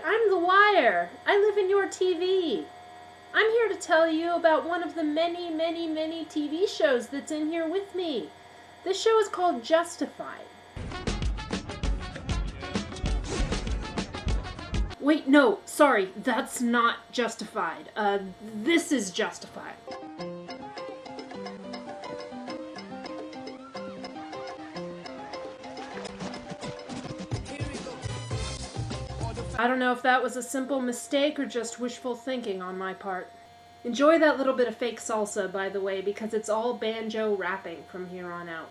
I'm The Wire. I live in your TV. I'm here to tell you about one of the many, many, many TV shows that's in here with me. This show is called Justified. Wait, no, sorry, that's not Justified. This is Justified. I don't know if that was a simple mistake or just wishful thinking on my part. Enjoy that little bit of fake salsa, by the way, because it's all banjo rapping from here on out.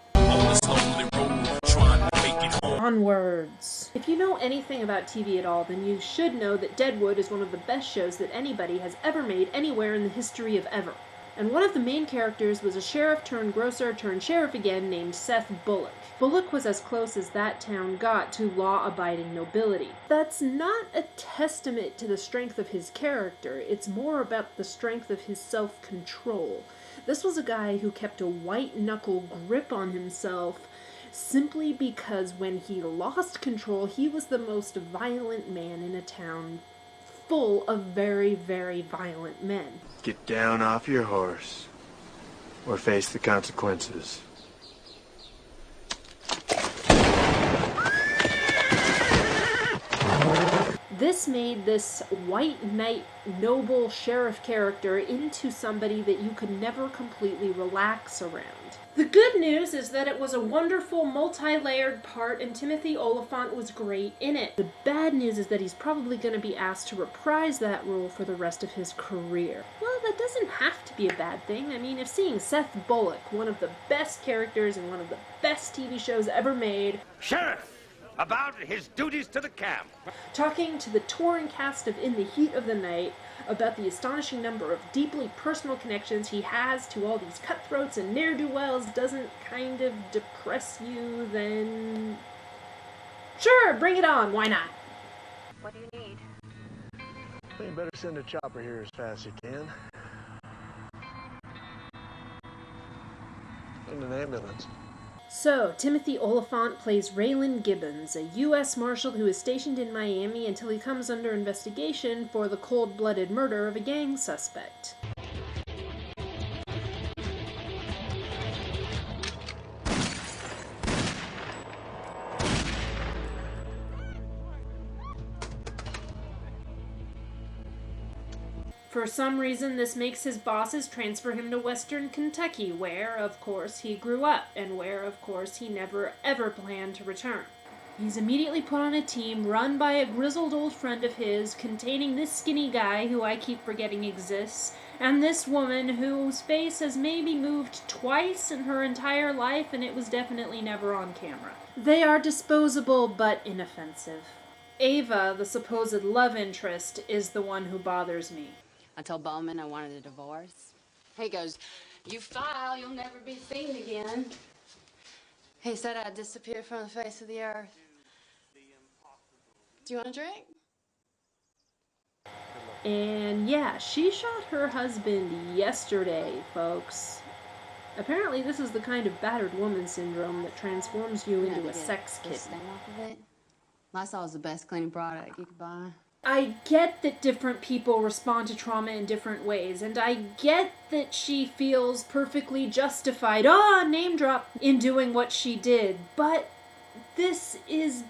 Onwards. If you know anything about TV at all, then you should know that Deadwood is one of the best shows that anybody has ever made anywhere in the history of ever. And one of the main characters was a sheriff turned grocer turned sheriff again named Seth Bullock. Bullock was as close as that town got to law-abiding nobility. That's not a testament to the strength of his character, it's more about the strength of his self-control. This was a guy who kept a white-knuckle grip on himself simply because when he lost control, he was the most violent man in a town full of very, very violent men. Get down off your horse, or face the consequences. This made this white knight noble sheriff character into somebody that you could never completely relax around. The good news is that it was a wonderful multi-layered part and Timothy Olyphant was great in it. The bad news is that he's probably going to be asked to reprise that role for the rest of his career. Well, that doesn't have to be a bad thing. I mean, if seeing Seth Bullock, one of the best characters in one of the best TV shows ever made, Sheriff! About his duties to the camp. Talking to the touring cast of In the Heat of the Night about the astonishing number of deeply personal connections he has to all these cutthroats and ne'er-do-wells doesn't kind of depress you, then sure, bring it on, why not? What do you need? Well, you better send a chopper here as fast as you can. And an ambulance. So, Timothy Olyphant plays Raylan Gibbons, a U.S. Marshal who is stationed in Miami until he comes under investigation for the cold-blooded murder of a gang suspect. For some reason, this makes his bosses transfer him to Western Kentucky, where, of course, he grew up, and where, of course, he never ever planned to return. He's immediately put on a team run by a grizzled old friend of his, containing this skinny guy who I keep forgetting exists, and this woman whose face has maybe moved twice in her entire life, and it was definitely never on camera. They are disposable but inoffensive. Ava, the supposed love interest, is the one who bothers me. I told Bowman I wanted a divorce. He goes, "You file, you'll never be seen again." He said I'd disappear from the face of the earth. Do you want a drink? And yeah, she shot her husband yesterday, folks. Apparently this is the kind of battered woman syndrome that transforms you into a sex kitten. Stain off of it. Lysol is the best cleaning product you could buy. I get that different people respond to trauma in different ways, and I get that she feels perfectly justified, name drop, in doing what she did, but this is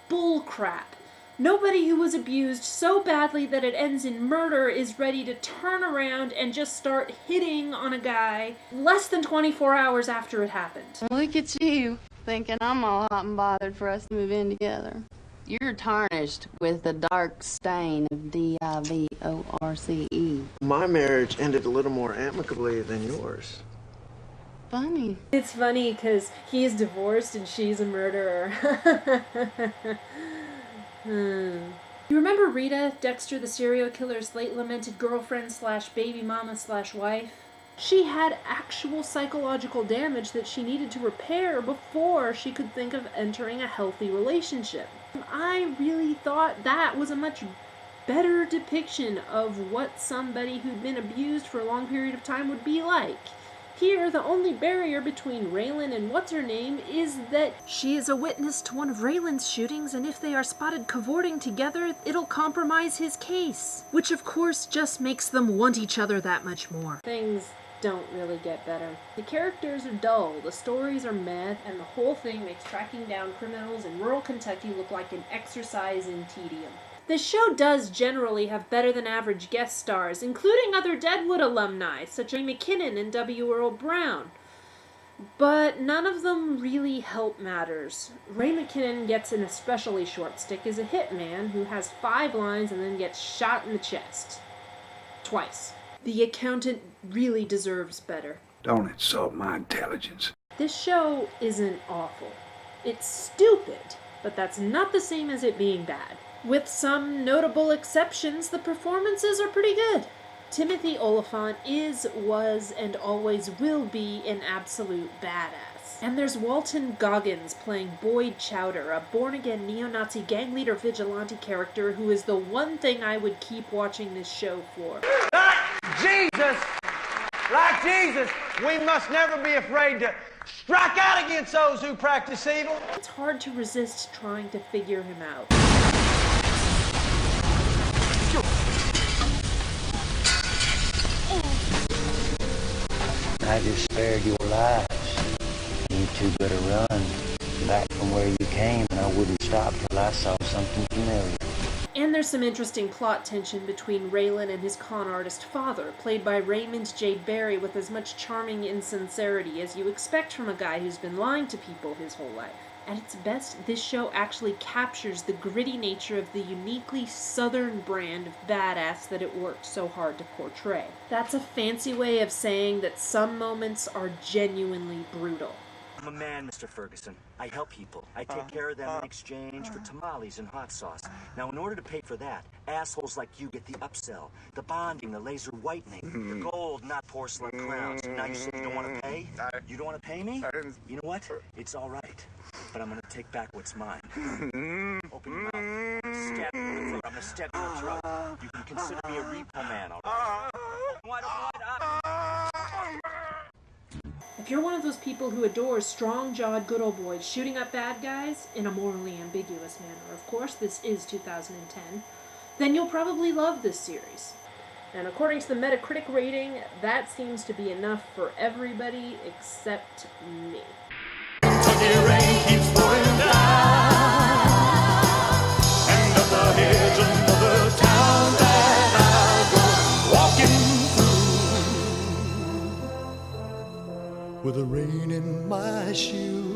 bullcrap. Nobody who was abused so badly that it ends in murder is ready to turn around and just start hitting on a guy less than 24 hours after it happened. Look at you, thinking I'm all hot and bothered for us to move in together. You're tarnished with the dark stain of D-I-V-O-R-C-E. My marriage ended a little more amicably than yours. Funny. It's funny because he's divorced and she's a murderer. You remember Rita, Dexter the serial killer's late lamented girlfriend slash baby mama slash wife? She had actual psychological damage that she needed to repair before she could think of entering a healthy relationship. I really thought that was a much better depiction of what somebody who'd been abused for a long period of time would be like. Here, the only barrier between Raylan and what's-her-name is that she is a witness to one of Raylan's shootings, and if they are spotted cavorting together, it'll compromise his case. Which, of course, just makes them want each other that much more. Things don't really get better. The characters are dull, the stories are meh, and the whole thing makes tracking down criminals in rural Kentucky look like an exercise in tedium. The show does generally have better than average guest stars, including other Deadwood alumni, such as Ray McKinnon and W. Earl Brown. But none of them really help matters. Ray McKinnon gets an especially short stick as a hitman who has 5 lines and then gets shot in the chest. Twice. The accountant really deserves better. Don't insult my intelligence. This show isn't awful. It's stupid, but that's not the same as it being bad. With some notable exceptions, the performances are pretty good. Timothy Olyphant is, was, and always will be an absolute badass. And there's Walton Goggins playing Boyd Chowder, a born-again neo-Nazi gang leader vigilante character who is the one thing I would keep watching this show for. Like Jesus, we must never be afraid to strike out against those who practice evil. It's hard to resist trying to figure him out. I just spared your lives. You two better run back from where you came, and I wouldn't stop till I saw something familiar. And there's some interesting plot tension between Raylan and his con artist father, played by Raymond J. Barry with as much charming insincerity as you expect from a guy who's been lying to people his whole life. At its best, this show actually captures the gritty nature of the uniquely southern brand of badass that it worked so hard to portray. That's a fancy way of saying that some moments are genuinely brutal. I'm a man, Mr. Ferguson. I help people. I take care of them in exchange for tamales and hot sauce. Now, in order to pay for that, assholes like you get the upsell, the bonding, the laser whitening, the gold, not porcelain crowns. Now, you said you don't want to pay? You don't want to pay me? You know what? It's all right. But I'm going to take back what's mine. Open your mouth. I'm going to stab you in the throat. I'm going to stab you in the throat. You can consider me a repo man, all right? Open wide. If you're one of those people who adores strong-jawed good old boys shooting up bad guys, in a morally ambiguous manner, of course, this is 2010, then you'll probably love this series. And according to the Metacritic rating, that seems to be enough for everybody except me. Kentucky rain keeps pouring down, and up ahead's another town that I'll go walking with the rain in my shoes.